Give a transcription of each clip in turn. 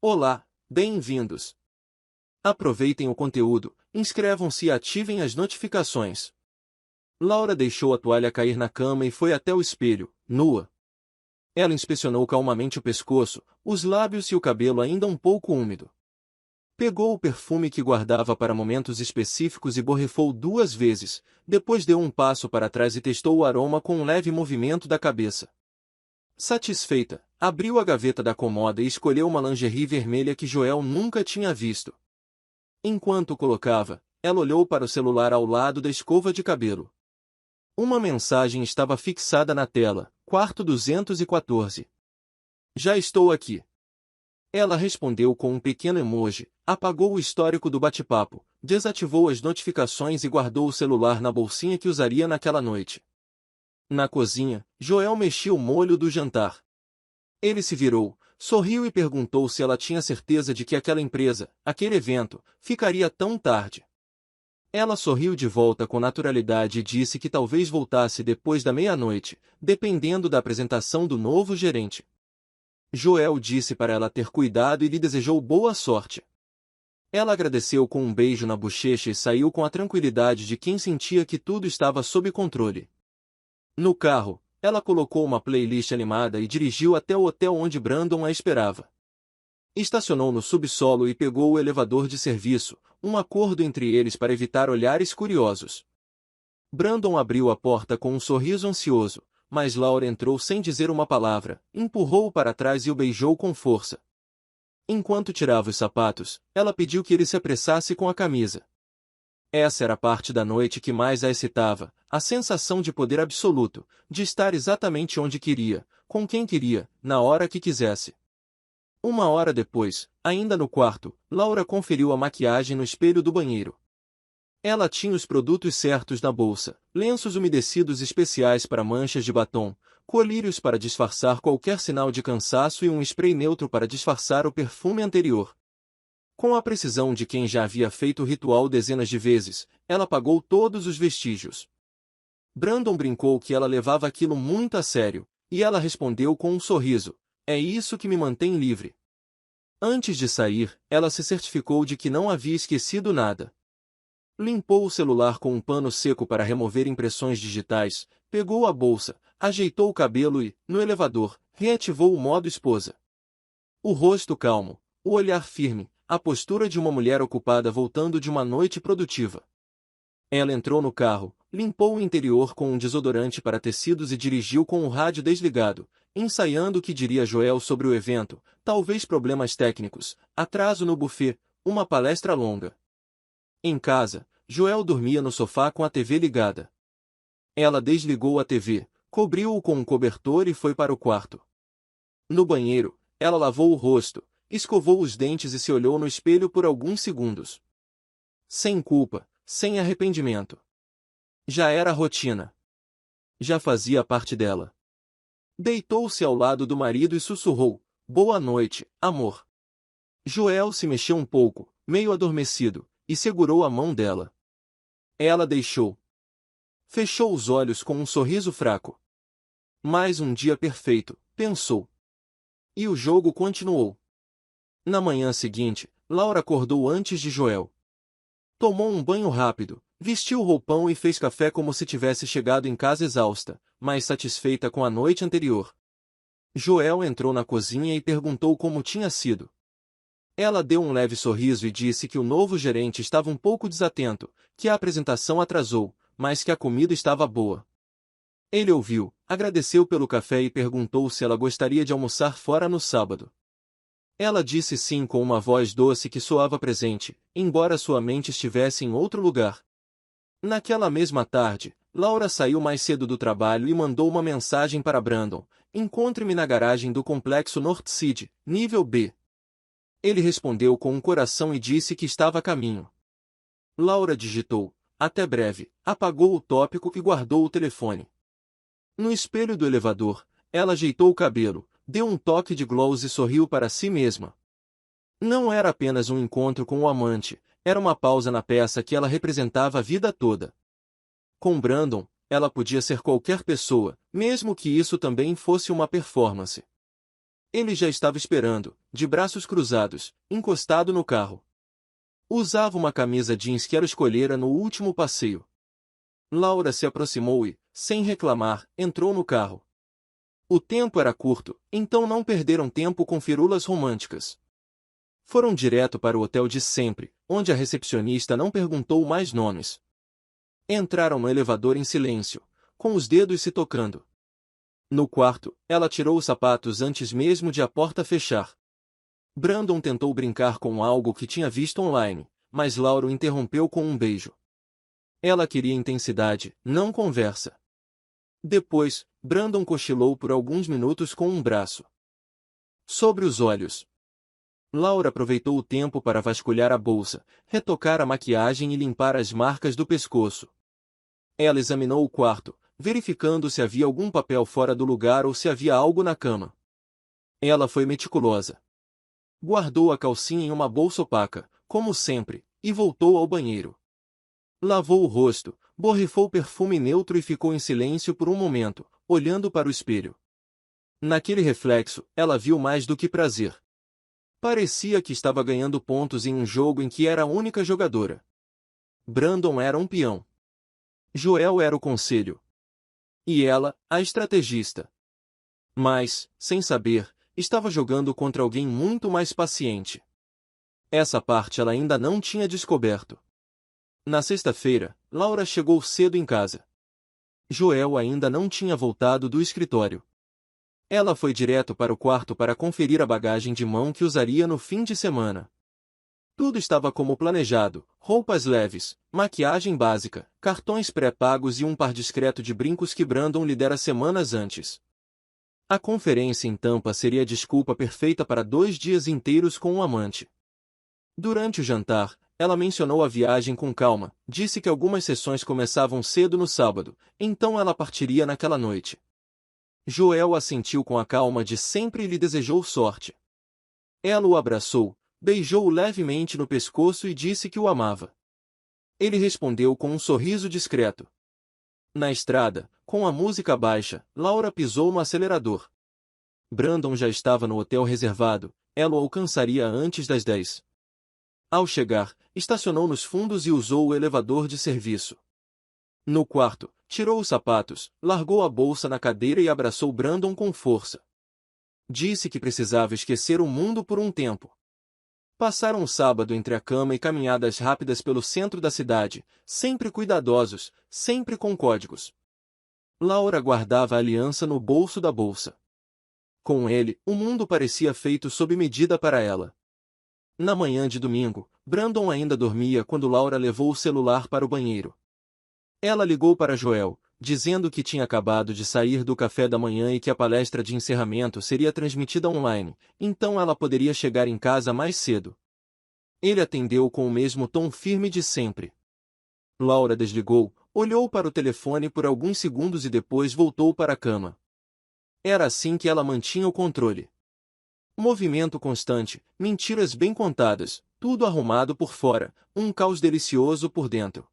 Olá, bem-vindos. Aproveitem o conteúdo, inscrevam-se e ativem as notificações. Laura deixou a toalha cair na cama e foi até o espelho, nua. Ela inspecionou calmamente o pescoço, os lábios e o cabelo ainda um pouco úmido. Pegou o perfume que guardava para momentos específicos e borrifou 2 vezes, depois deu um passo para trás e testou o aroma com um leve movimento da cabeça. Satisfeita, abriu a gaveta da cômoda e escolheu uma lingerie vermelha que Joel nunca tinha visto. Enquanto o colocava, ela olhou para o celular ao lado da escova de cabelo. Uma mensagem estava fixada na tela, quarto 214. Já estou aqui. Ela respondeu com um pequeno emoji, apagou o histórico do bate-papo, desativou as notificações e guardou o celular na bolsinha que usaria naquela noite. Na cozinha, Joel mexia o molho do jantar. Ele se virou, sorriu e perguntou se ela tinha certeza de que aquela empresa, aquele evento, ficaria tão tarde. Ela sorriu de volta com naturalidade e disse que talvez voltasse depois da meia-noite, dependendo da apresentação do novo gerente. Joel disse para ela ter cuidado e lhe desejou boa sorte. Ela agradeceu com um beijo na bochecha e saiu com a tranquilidade de quem sentia que tudo estava sob controle. No carro, ela colocou uma playlist animada e dirigiu até o hotel onde Brandon a esperava. Estacionou no subsolo e pegou o elevador de serviço, um acordo entre eles para evitar olhares curiosos. Brandon abriu a porta com um sorriso ansioso, mas Laura entrou sem dizer uma palavra, empurrou-o para trás e o beijou com força. Enquanto tirava os sapatos, ela pediu que ele se apressasse com a camisa. Essa era a parte da noite que mais a excitava, a sensação de poder absoluto, de estar exatamente onde queria, com quem queria, na hora que quisesse. 1 hora depois, ainda no quarto, Laura conferiu a maquiagem no espelho do banheiro. Ela tinha os produtos certos na bolsa, lenços umedecidos especiais para manchas de batom, colírios para disfarçar qualquer sinal de cansaço e um spray neutro para disfarçar o perfume anterior. Com a precisão de quem já havia feito o ritual dezenas de vezes, ela apagou todos os vestígios. Brandon brincou que ela levava aquilo muito a sério, e ela respondeu com um sorriso: "É isso que me mantém livre." Antes de sair, ela se certificou de que não havia esquecido nada. Limpou o celular com um pano seco para remover impressões digitais, pegou a bolsa, ajeitou o cabelo e, no elevador, reativou o modo esposa. O rosto calmo, o olhar firme, a postura de uma mulher ocupada voltando de uma noite produtiva. Ela entrou no carro, limpou o interior com um desodorante para tecidos e dirigiu com o rádio desligado, ensaiando o que diria Joel sobre o evento, talvez problemas técnicos, atraso no buffet, uma palestra longa. Em casa, Joel dormia no sofá com a TV ligada. Ela desligou a TV, cobriu-o com um cobertor e foi para o quarto. No banheiro, ela lavou o rosto, escovou os dentes e se olhou no espelho por alguns segundos. Sem culpa, sem arrependimento. Já era rotina. Já fazia parte dela. Deitou-se ao lado do marido e sussurrou: "Boa noite, amor." Joel se mexeu um pouco, meio adormecido, e segurou a mão dela. Ela deixou. Fechou os olhos com um sorriso fraco. Mais um dia perfeito, pensou. E o jogo continuou. Na manhã seguinte, Laura acordou antes de Joel. Tomou um banho rápido, vestiu o roupão e fez café como se tivesse chegado em casa exausta, mas satisfeita com a noite anterior. Joel entrou na cozinha e perguntou como tinha sido. Ela deu um leve sorriso e disse que o novo gerente estava um pouco desatento, que a apresentação atrasou, mas que a comida estava boa. Ele ouviu, agradeceu pelo café e perguntou se ela gostaria de almoçar fora no sábado. Ela disse sim com uma voz doce que soava presente, embora sua mente estivesse em outro lugar. Naquela mesma tarde, Laura saiu mais cedo do trabalho e mandou uma mensagem para Brandon: "Encontre-me na garagem do complexo Northside, nível B." Ele respondeu com um coração e disse que estava a caminho. Laura digitou: "Até breve", apagou o tópico e guardou o telefone. No espelho do elevador, ela ajeitou o cabelo, deu um toque de gloss e sorriu para si mesma. Não era apenas um encontro com o amante, era uma pausa na peça que ela representava a vida toda. Com Brandon, ela podia ser qualquer pessoa, mesmo que isso também fosse uma performance. Ele já estava esperando, de braços cruzados, encostado no carro. Usava uma camisa jeans que ela escolhera no último passeio. Laura se aproximou e, sem reclamar, entrou no carro. O tempo era curto, então não perderam tempo com firulas românticas. Foram direto para o hotel de sempre, onde a recepcionista não perguntou mais nomes. Entraram no elevador em silêncio, com os dedos se tocando. No quarto, ela tirou os sapatos antes mesmo de a porta fechar. Brandon tentou brincar com algo que tinha visto online, mas Laura o interrompeu com um beijo. Ela queria intensidade, não conversa. Depois, Brandon cochilou por alguns minutos com um braço sobre os olhos. Laura aproveitou o tempo para vasculhar a bolsa, retocar a maquiagem e limpar as marcas do pescoço. Ela examinou o quarto, verificando se havia algum papel fora do lugar ou se havia algo na cama. Ela foi meticulosa. Guardou a calcinha em uma bolsa opaca, como sempre, e voltou ao banheiro. Lavou o rosto, borrifou perfume neutro e ficou em silêncio por um momento, olhando para o espelho. Naquele reflexo, ela viu mais do que prazer. Parecia que estava ganhando pontos em um jogo em que era a única jogadora. Brandon era um peão. Joel era o conselho. E ela, a estrategista. Mas, sem saber, estava jogando contra alguém muito mais paciente. Essa parte ela ainda não tinha descoberto. Na sexta-feira, Laura chegou cedo em casa. Joel ainda não tinha voltado do escritório. Ela foi direto para o quarto para conferir a bagagem de mão que usaria no fim de semana. Tudo estava como planejado: roupas leves, maquiagem básica, cartões pré-pagos e um par discreto de brincos que Brandon lhe dera semanas antes. A conferência em Tampa seria a desculpa perfeita para 2 dias inteiros com o amante. Durante o jantar, ela mencionou a viagem com calma, disse que algumas sessões começavam cedo no sábado, então ela partiria naquela noite. Joel assentiu com a calma de sempre e lhe desejou sorte. Ela o abraçou, beijou-o levemente no pescoço e disse que o amava. Ele respondeu com um sorriso discreto. Na estrada, com a música baixa, Laura pisou no acelerador. Brandon já estava no hotel reservado, ela o alcançaria antes das 10. Ao chegar, estacionou nos fundos e usou o elevador de serviço. No quarto, tirou os sapatos, largou a bolsa na cadeira e abraçou Brandon com força. Disse que precisava esquecer o mundo por um tempo. Passaram o sábado entre a cama e caminhadas rápidas pelo centro da cidade, sempre cuidadosos, sempre com códigos. Laura guardava a aliança no bolso da bolsa. Com ele, o mundo parecia feito sob medida para ela. Na manhã de domingo, Brandon ainda dormia quando Laura levou o celular para o banheiro. Ela ligou para Joel, dizendo que tinha acabado de sair do café da manhã e que a palestra de encerramento seria transmitida online, então ela poderia chegar em casa mais cedo. Ele atendeu com o mesmo tom firme de sempre. Laura desligou, olhou para o telefone por alguns segundos e depois voltou para a cama. Era assim que ela mantinha o controle. Movimento constante, mentiras bem contadas, tudo arrumado por fora, um caos delicioso por dentro.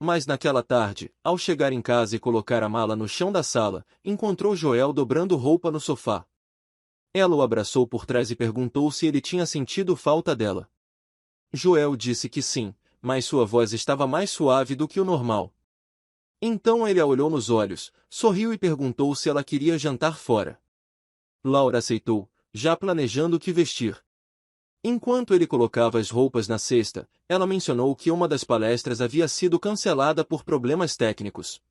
Mas naquela tarde, ao chegar em casa e colocar a mala no chão da sala, encontrou Joel dobrando roupa no sofá. Ela o abraçou por trás e perguntou se ele tinha sentido falta dela. Joel disse que sim, mas sua voz estava mais suave do que o normal. Então ele a olhou nos olhos, sorriu e perguntou se ela queria jantar fora. Laura aceitou, já planejando o que vestir. Enquanto ele colocava as roupas na cesta, ela mencionou que uma das palestras havia sido cancelada por problemas técnicos.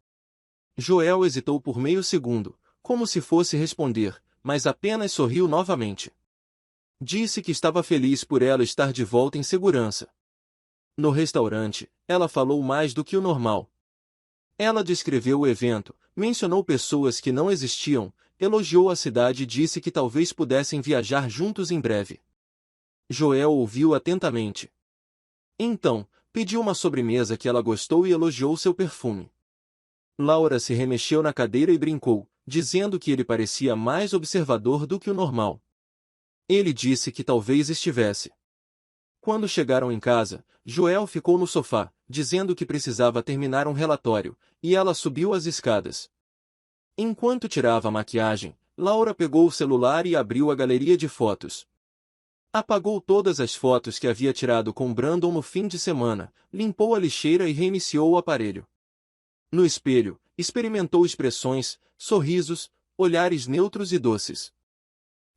Joel hesitou por meio segundo, como se fosse responder, mas apenas sorriu novamente. Disse que estava feliz por ela estar de volta em segurança. No restaurante, ela falou mais do que o normal. Ela descreveu o evento, mencionou pessoas que não existiam, elogiou a cidade e disse que talvez pudessem viajar juntos em breve. Joel ouviu atentamente. Então, pediu uma sobremesa que ela gostou e elogiou seu perfume. Laura se remexeu na cadeira e brincou, dizendo que ele parecia mais observador do que o normal. Ele disse que talvez estivesse. Quando chegaram em casa, Joel ficou no sofá, dizendo que precisava terminar um relatório, e ela subiu as escadas. Enquanto tirava a maquiagem, Laura pegou o celular e abriu a galeria de fotos. Apagou todas as fotos que havia tirado com Brandon no fim de semana, limpou a lixeira e reiniciou o aparelho. No espelho, experimentou expressões, sorrisos, olhares neutros e doces.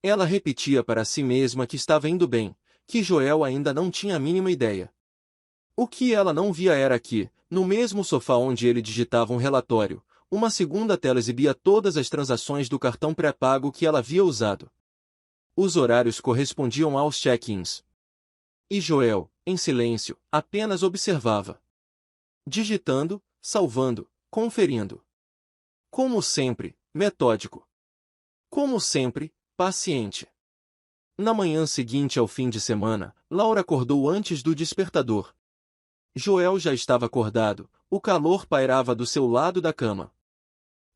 Ela repetia para si mesma que estava indo bem, que Joel ainda não tinha a mínima ideia. O que ela não via era que, no mesmo sofá onde ele digitava um relatório, uma segunda tela exibia todas as transações do cartão pré-pago que ela havia usado. Os horários correspondiam aos check-ins. E Joel, em silêncio, apenas observava. Digitando, salvando, conferindo. Como sempre, metódico. Como sempre, paciente. Na manhã seguinte ao fim de semana, Laura acordou antes do despertador. Joel já estava acordado, o calor pairava do seu lado da cama.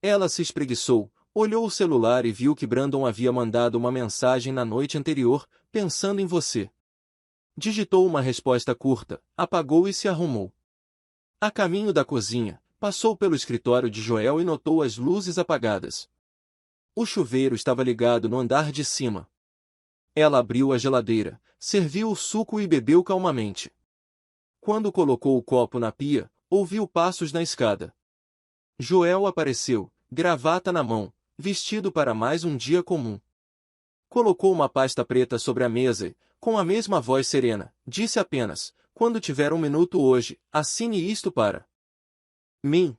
Ela se espreguiçou, olhou o celular e viu que Brandon havia mandado uma mensagem na noite anterior, pensando em você. Digitou uma resposta curta, apagou e se arrumou. A caminho da cozinha, passou pelo escritório de Joel e notou as luzes apagadas. O chuveiro estava ligado no andar de cima. Ela abriu a geladeira, serviu o suco e bebeu calmamente. Quando colocou o copo na pia, ouviu passos na escada. Joel apareceu, gravata na mão, vestido para mais um dia comum. Colocou uma pasta preta sobre a mesa e, com a mesma voz serena, disse apenas: quando tiver um minuto hoje, assine isto para mim.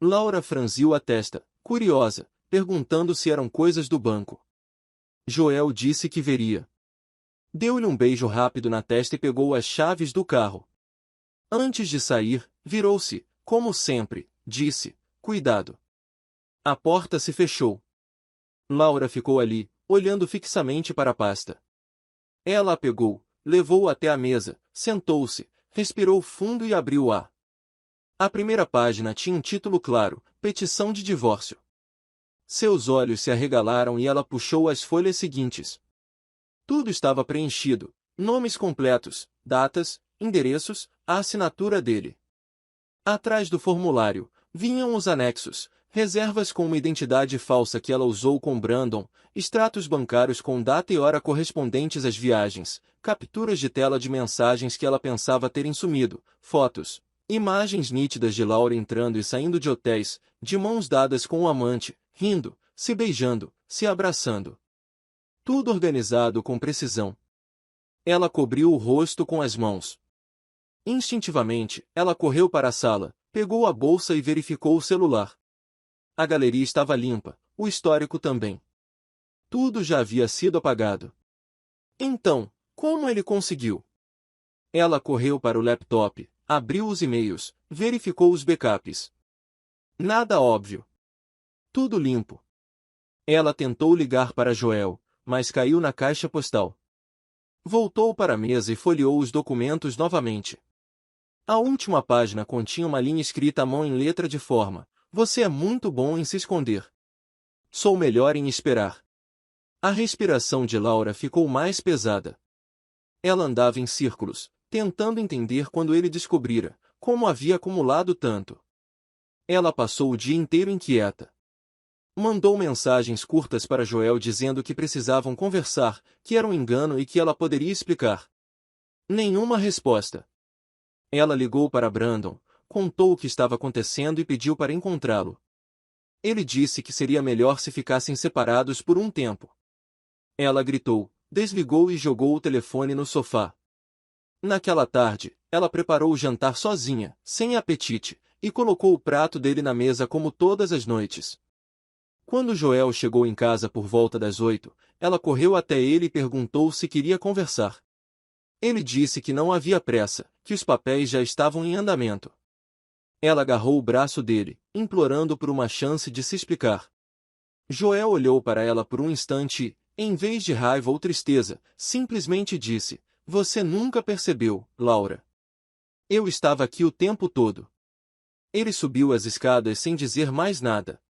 Laura franziu a testa, curiosa, perguntando se eram coisas do banco. Joel disse que veria. Deu-lhe um beijo rápido na testa e pegou as chaves do carro. Antes de sair, virou-se, como sempre, disse: cuidado. A porta se fechou. Laura ficou ali, olhando fixamente para a pasta. Ela a pegou, levou-o até a mesa, sentou-se, respirou fundo e abriu-a. A primeira página tinha um título claro: Petição de divórcio. Seus olhos se arregalaram e ela puxou as folhas seguintes. Tudo estava preenchido: nomes completos, datas, endereços, a assinatura dele. Atrás do formulário, vinham os anexos: reservas com uma identidade falsa que ela usou com Brandon, extratos bancários com data e hora correspondentes às viagens, capturas de tela de mensagens que ela pensava terem sumido, fotos, imagens nítidas de Laura entrando e saindo de hotéis, de mãos dadas com o amante, rindo, se beijando, se abraçando. Tudo organizado com precisão. Ela cobriu o rosto com as mãos. Instintivamente, ela correu para a sala, pegou a bolsa e verificou o celular. A galeria estava limpa, o histórico também. Tudo já havia sido apagado. Então, como ele conseguiu? Ela correu para o laptop, abriu os e-mails, verificou os backups. Nada óbvio. Tudo limpo. Ela tentou ligar para Joel, mas caiu na caixa postal. Voltou para a mesa e folheou os documentos novamente. A última página continha uma linha escrita à mão em letra de forma: você é muito bom em se esconder. Sou melhor em esperar. A respiração de Laura ficou mais pesada. Ela andava em círculos, tentando entender quando ele descobrira como havia acumulado tanto. Ela passou o dia inteiro inquieta. Mandou mensagens curtas para Joel dizendo que precisavam conversar, que era um engano e que ela poderia explicar. Nenhuma resposta. Ela ligou para Brandon, contou o que estava acontecendo e pediu para encontrá-lo. Ele disse que seria melhor se ficassem separados por um tempo. Ela gritou, desligou e jogou o telefone no sofá. Naquela tarde, ela preparou o jantar sozinha, sem apetite, e colocou o prato dele na mesa como todas as noites. Quando Joel chegou em casa por volta das 8, ela correu até ele e perguntou se queria conversar. Ele disse que não havia pressa, que os papéis já estavam em andamento. Ela agarrou o braço dele, implorando por uma chance de se explicar. Joel olhou para ela por um instante e, em vez de raiva ou tristeza, simplesmente disse: você nunca percebeu, Laura. Eu estava aqui o tempo todo. Ele subiu as escadas sem dizer mais nada.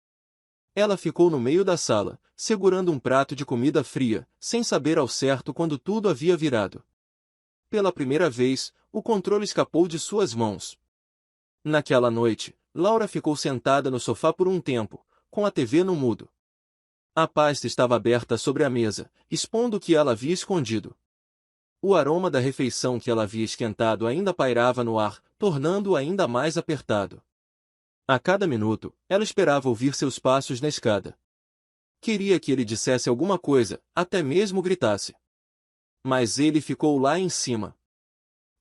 Ela ficou no meio da sala, segurando um prato de comida fria, sem saber ao certo quando tudo havia virado. Pela primeira vez, o controle escapou de suas mãos. Naquela noite, Laura ficou sentada no sofá por um tempo, com a TV no mudo. A pasta estava aberta sobre a mesa, expondo o que ela havia escondido. O aroma da refeição que ela havia esquentado ainda pairava no ar, tornando-o ainda mais apertado. A cada minuto, ela esperava ouvir seus passos na escada. Queria que ele dissesse alguma coisa, até mesmo gritasse. Mas ele ficou lá em cima.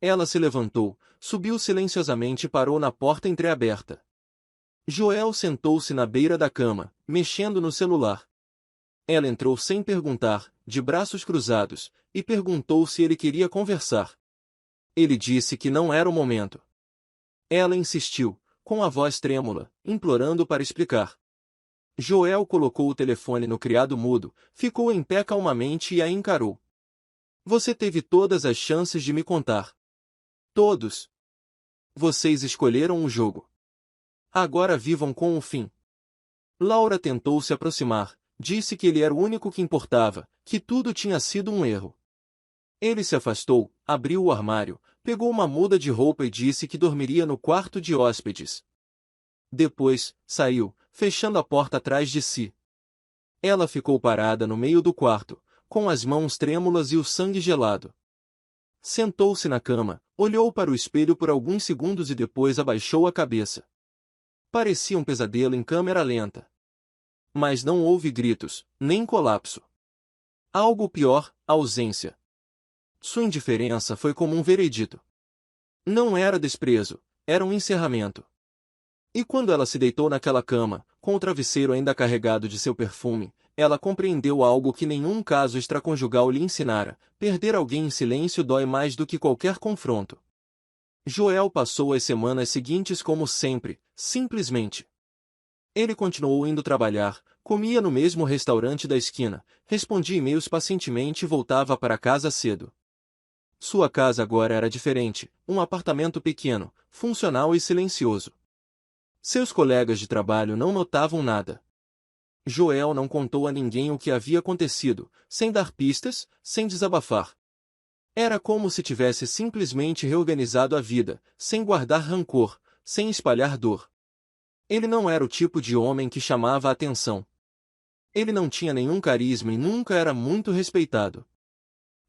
Ela se levantou, subiu silenciosamente e parou na porta entreaberta. Joel sentou-se na beira da cama, mexendo no celular. Ela entrou sem perguntar, de braços cruzados, e perguntou se ele queria conversar. Ele disse que não era o momento. Ela insistiu, com a voz trêmula, implorando para explicar. Joel colocou o telefone no criado mudo, ficou em pé calmamente e a encarou. Você teve todas as chances de me contar. Todos. Vocês escolheram o jogo. Agora vivam com o fim. Laura tentou se aproximar, disse que ele era o único que importava, que tudo tinha sido um erro. Ele se afastou, abriu o armário, pegou uma muda de roupa e disse que dormiria no quarto de hóspedes. Depois, saiu, fechando a porta atrás de si. Ela ficou parada no meio do quarto, com as mãos trêmulas e o sangue gelado. Sentou-se na cama, olhou para o espelho por alguns segundos e depois abaixou a cabeça. Parecia um pesadelo em câmera lenta. Mas não houve gritos, nem colapso. Algo pior, ausência. Sua indiferença foi como um veredito. Não era desprezo, era um encerramento. E quando ela se deitou naquela cama, com o travesseiro ainda carregado de seu perfume, ela compreendeu algo que nenhum caso extraconjugal lhe ensinara: perder alguém em silêncio dói mais do que qualquer confronto. Joel passou as semanas seguintes como sempre, simplesmente. Ele continuou indo trabalhar, comia no mesmo restaurante da esquina, respondia e-mails pacientemente e voltava para casa cedo. Sua casa agora era diferente, um apartamento pequeno, funcional e silencioso. Seus colegas de trabalho não notavam nada. Joel não contou a ninguém o que havia acontecido, sem dar pistas, sem desabafar. Era como se tivesse simplesmente reorganizado a vida, sem guardar rancor, sem espalhar dor. Ele não era o tipo de homem que chamava a atenção. Ele não tinha nenhum carisma e nunca era muito respeitado.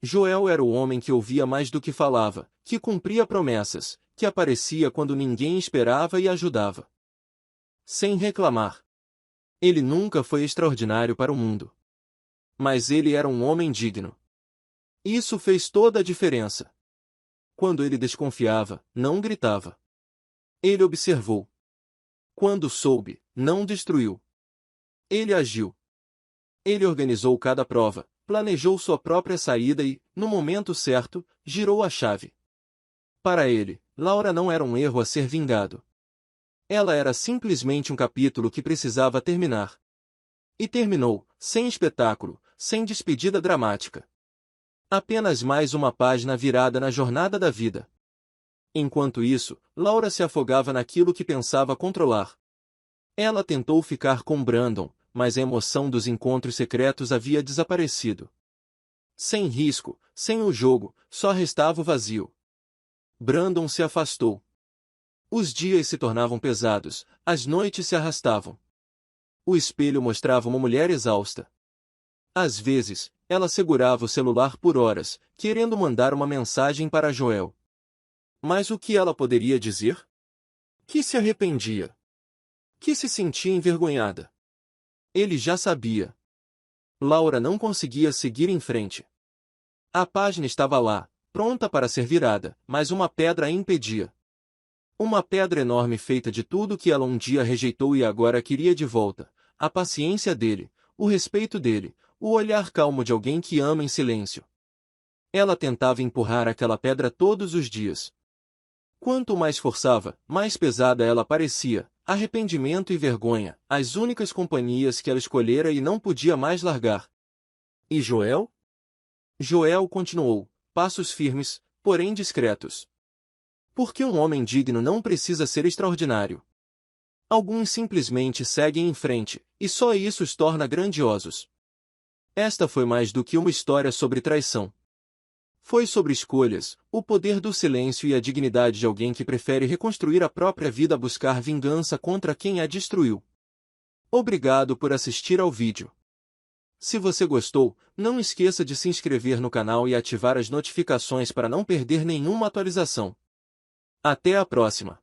Joel era o homem que ouvia mais do que falava, que cumpria promessas, que aparecia quando ninguém esperava e ajudava. Sem reclamar. Ele nunca foi extraordinário para o mundo. Mas ele era um homem digno. Isso fez toda a diferença. Quando ele desconfiava, não gritava. Ele observou. Quando soube, não destruiu. Ele agiu. Ele organizou cada prova, planejou sua própria saída e, no momento certo, girou a chave. Para ele, Laura não era um erro a ser vingado. Ela era simplesmente um capítulo que precisava terminar. E terminou, sem espetáculo, sem despedida dramática. Apenas mais uma página virada na jornada da vida. Enquanto isso, Laura se afogava naquilo que pensava controlar. Ela tentou ficar com Brandon, mas a emoção dos encontros secretos havia desaparecido. Sem risco, sem o jogo, só restava o vazio. Brandon se afastou. Os dias se tornavam pesados, as noites se arrastavam. O espelho mostrava uma mulher exausta. Às vezes, ela segurava o celular por horas, querendo mandar uma mensagem para Joel. Mas o que ela poderia dizer? Que se arrependia. Que se sentia envergonhada. Ele já sabia. Laura não conseguia seguir em frente. A página estava lá, pronta para ser virada, mas uma pedra a impedia. Uma pedra enorme feita de tudo que ela um dia rejeitou e agora queria de volta: a paciência dele, o respeito dele, o olhar calmo de alguém que ama em silêncio. Ela tentava empurrar aquela pedra todos os dias. Quanto mais forçava, mais pesada ela parecia, arrependimento e vergonha, as únicas companhias que ela escolhera e não podia mais largar. E Joel? Joel continuou, passos firmes, porém discretos. Porque um homem digno não precisa ser extraordinário. Alguns simplesmente seguem em frente, e só isso os torna grandiosos. Esta foi mais do que uma história sobre traição. Foi sobre escolhas, o poder do silêncio e a dignidade de alguém que prefere reconstruir a própria vida a buscar vingança contra quem a destruiu. Obrigado por assistir ao vídeo. Se você gostou, não esqueça de se inscrever no canal e ativar as notificações para não perder nenhuma atualização. Até a próxima!